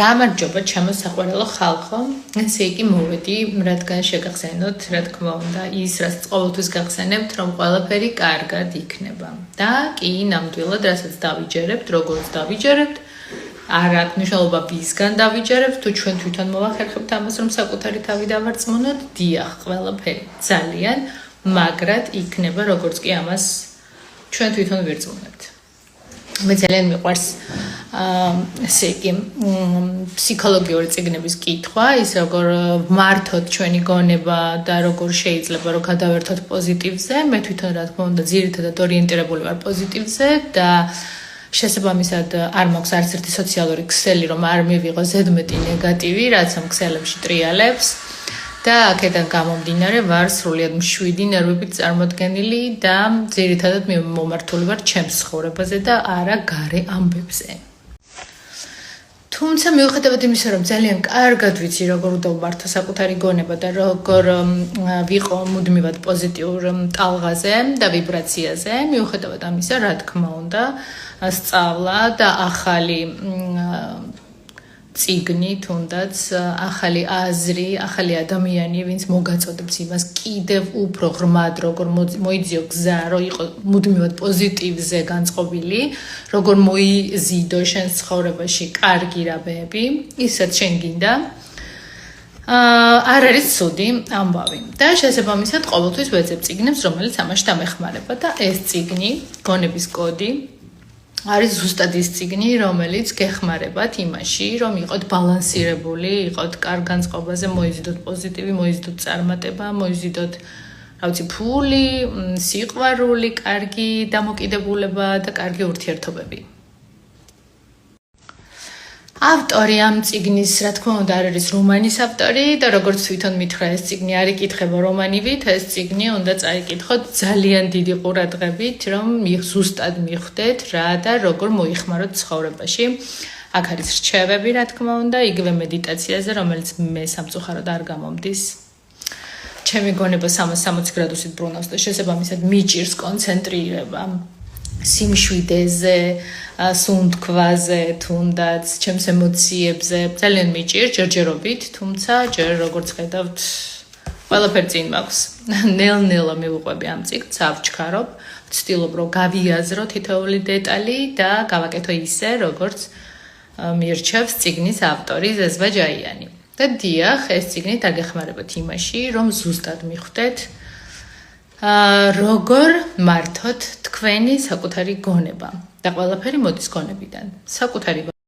გამარჯობა ჩემო საყვარელო ხალხო, ესე იგი მოვედი, რადგან შეგახსენოთ, რა თქმა უნდა, ის რაც ყოველთვის გახსენებთ, რომ ყველაფერი კარგად იქნება. და კი, ნამდვილად, რასაც დავიჯერებთ, როგორც დავიჯერებთ, არ აქვს მნიშვნელობა ვისგან დავიჯერებთ, თუ ჩვენ თვითონ მოვახერხებთ ამას, რომ საკუთარი თავი დავარწმუნოთ, დიახ, ყველაფერი ძალიან მაგრად იქნება, როგორც კი ამას ჩვენ თვითონ ვერწმუნებთ. მე ძალიან მიყვარს ესე იგი ფსიქოლოგიური წიგნების კითხვა, ის როგორ ვმართოთ ჩვენი გონება და როგორ შეიძლება რომ გადავერთოთ პოზიტივზე. მე თვითონ რა თქმა უნდა ძირითადად ორიენტირებული ვარ პოზიტივზე და შესაბამისად არ მაქვს არც ერთი სოციალური ქსელი, რომ არ მივიღო ზედმეტი ნეგატივი, რაც ამ ქსელებში ტრიალებს. და აქედან გამომდინარე ვარ სრულიად მშვიდი ნერვებით წარმოდგენილი და ძირითადად მომართული ვარ ჩემს ცხოვრებაზე და არა გარე ამბებზე. თუმცა მიუხედავად იმისა, რომ ძალიან კარგად ვიცი როგორ დავმართო საკუთარი გონება და როგორ ვიყო მუდმივად პოზიტიურ ტალღაზე და ვიბრაციაზე, მიუხედავად ამისა, რა თქმა უნდა, სწავლა და ახალი წიგნი, თუნდაც ახალი აზრი, ახალი ადამიანი, ვინც მოგაწოდებს იმას კიდევ უფრო ღრმად, როგორ მოიძიო გზა, რომ იყო მუდმივად პოზიტივზე განწყობილი, როგორ მოიზიდო შენს ცხოვრებაში კარგი რამეები, ისაც შენ გინდა. არ არის ცუდი ამბავი. და შესაბამისად ყოველთვის ვეძებ წიგნებს, რომელიც ამაში დამეხმარება და ეს წიგნი, გონების კოდი არის ზუსტად ის წიგნი, რომელიც გეხმარებათ იმაში, რომ იყოთ ბალანსირებული, იყოთ კარგ განწყობაზე, მოიზიდოთ პოზიტივი, მოიზიდოთ წარმატება, მოიზიდოთ, რა ვიცი, ფული, სიყვარული, კარგი დამოკიდებულება და კარგი ურთიერთობები. ავტორი ამ წიგნის, რა თქმა უნდა, არ არის რომანის ავტორი და როგორც თვითონ მითხრა, ეს წიგნი არ იკითხება რომანივით, ეს წიგნი უნდა წაიკითხოთ ძალიან დიდი ყურადღებით, რომ ზუსტად მიხვდეთ რა და როგორ მოიხმაროთ ცხოვრებაში. აქ არის რჩევები, რა თქმა უნდა, იგივე მედიტაციაზე, რომელიც მე სამწუხაროდ არ გამომდის. ჩემი გონება 360 გრადუსით ბრუნავს და შესაბამისად მიჭირს კონცენტრირება სიმშვიდეზე, სუნთქვაზე, თუნდაც ჩემს ემოციებზე, ძალიან მიჭირს ჯერჯერობით, თუმცა ჯერ როგორც ხედავთ, ყველაფერი წინ მაქვს. ნელ-ნელა მივუყვები ამ წიგნს, ავჩქარობ, ვცდილობ რომ გავიაზრო თითოეული დეტალი და გავაკეთო ისე, როგორც მირჩევს წიგნის ავტორი ზეზვა ჯაიანი. და დიახ, ეს წიგნი დაგეხმარებათ იმაში, რომ ზუსტად მიხვდეთ როგორ მართოთ თქვენი საკუთარი გონება და ყველაფერი მოდის გონებიდან. საკუთარი